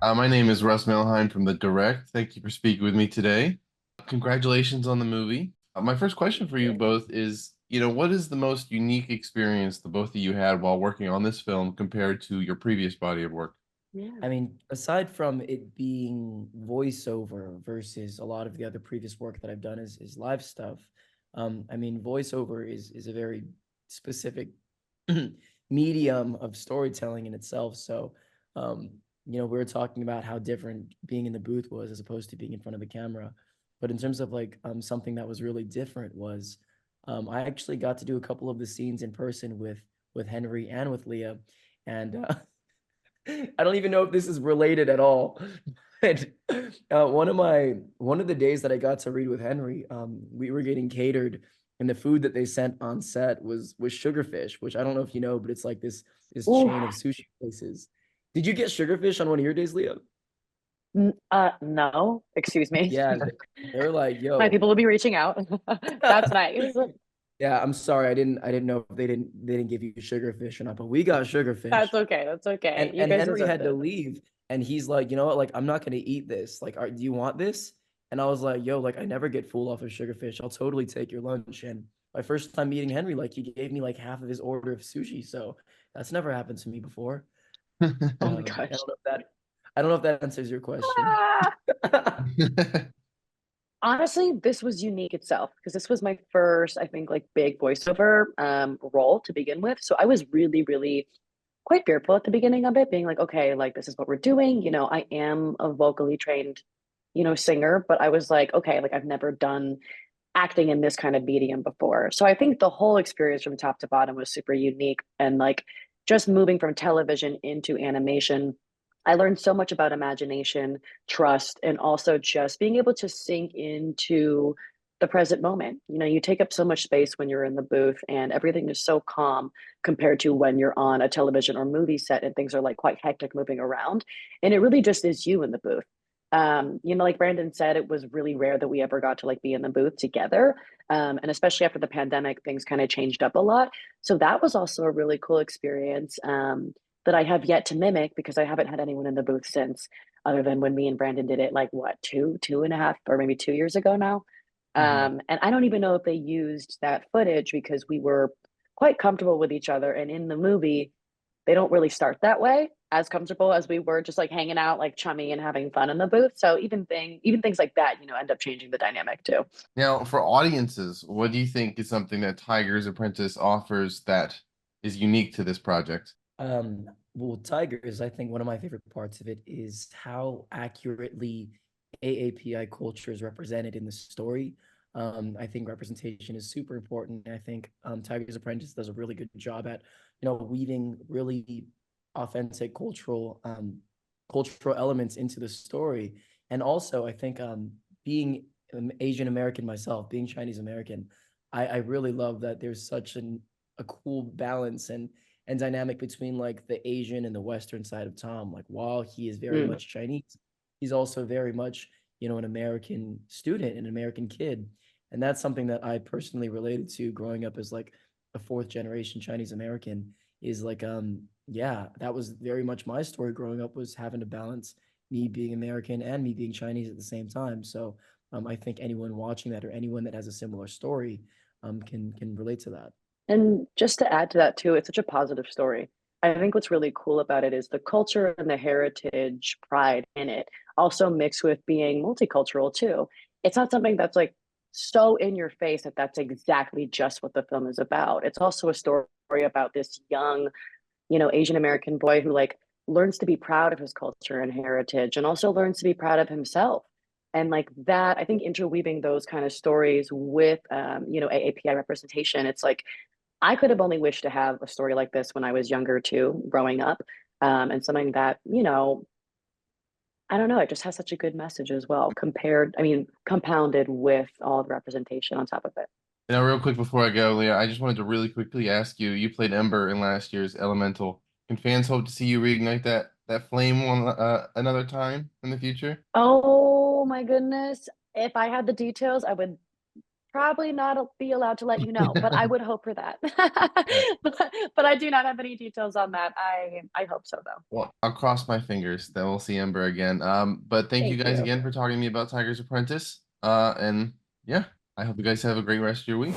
My name is Russ Melheim from The Direct. Thank you for speaking with me today. Congratulations on the movie. My first question for you both is, what is the most unique experience the both of you had while working on this film compared to your previous body of work? Yeah. I mean, aside from it being voiceover versus a lot of the other previous work that I've done is live stuff. I mean, voiceover is a very specific medium of storytelling in itself. So, um, we were talking about how different being in the booth was as opposed to being in front of the camera. But in terms of like something that was really different was I actually got to do a couple of the scenes in person with Henry and with Leah, and I don't even know if this is related at all. But one of the days that I got to read with Henry, we were getting catered, and the food that they sent on set was sugarfish, which I don't know if you know, but it's like this Ooh. chain of sushi places. Did you get sugarfish on one of your days, Leah? No, excuse me. Yeah, they were like, My "Yo." people will be reaching out. That's nice. Yeah, I'm sorry, I didn't know if they didn't give you sugarfish or not, but we got sugarfish. That's okay. That's okay. And You and guys Henry deserved had to it. leave, and he's like, you know what, like I'm not gonna eat this. Like, do you want this? And I was like, yo, like I never get full off of sugarfish. I'll totally take your lunch. And my first time meeting Henry, like he gave me like half of his order of sushi. So that's never happened to me before. Oh my I gosh. don't know if that answers your question. Ah! Honestly, this was unique itself because this was my first, I think, like big voiceover role to begin with. So I was really, really quite fearful at the beginning of it, being like, okay, like this is what we're doing. I am a vocally trained, singer, but I was like, okay, like I've never done acting in this kind of medium before. So I think the whole experience from top to bottom was super unique. And like just moving from television into animation, I learned so much about imagination, trust, and also just being able to sink into the present moment. You take up so much space when you're in the booth, and everything is so calm compared to when you're on a television or movie set and things are like quite hectic moving around. And it really just is you in the booth. Like Brandon said, it was really rare that we ever got to like be in the booth together. And especially after the pandemic, things kind of changed up a lot. So that was also a really cool experience that I have yet to mimic because I haven't had anyone in the booth since, other than when me and Brandon did it like what, two and a half, or maybe 2 years ago now. Mhm. And I don't even know if they used that footage because we were quite comfortable with each other. And in the movie, they don't really start that way, as comfortable as we were just like hanging out, like chummy and having fun in the booth. So even things like that, end up changing the dynamic too. Now, for audiences, what do you think is something that Tiger's Apprentice offers that is unique to this project? Well, Tigers, I think one of my favorite parts of it is how accurately AAPI culture is represented in the story. I think representation is super important. I think Tiger's Apprentice does a really good job at, weaving really authentic cultural elements into the story. And also, I think being Asian American myself, being Chinese American, I really love that there's such a cool balance and dynamic between like the Asian and the Western side of Tom. Like while he is very Mm. much Chinese, he's also very much, an American student, an American kid. And that's something that I personally related to growing up as like a fourth generation Chinese American is like, yeah, that was very much my story growing up, was having to balance me being American and me being Chinese at the same time. So I think anyone watching that or anyone that has a similar story can relate to that. And just to add to that too, it's such a positive story. I think what's really cool about it is the culture and the heritage pride in it, also mixed with being multicultural too. It's not something that's like so in your face that that's exactly just what the film is about. It's also a story about this young, Asian American boy who like learns to be proud of his culture and heritage and also learns to be proud of himself. And like that, I think interweaving those kind of stories with, AAPI representation, it's like I could have only wished to have a story like this when I was younger too, growing up, and something that, I don't know, it just has such a good message as well, compounded with all the representation on top of it. Now, real quick before I go, Leah, I just wanted to really quickly ask you, you played Ember in last year's Elemental. Can fans hope to see you reignite that flame one another time in the future? Oh my goodness. If I had the details, I would probably not be allowed to let you know, but I would hope for that. But I do not have any details on that. I hope so though. Well, I'll cross my fingers that we'll see Ember again. But thank you Thank guys you. again for talking to me about Tiger's Apprentice. And yeah, I hope you guys have a great rest of your week.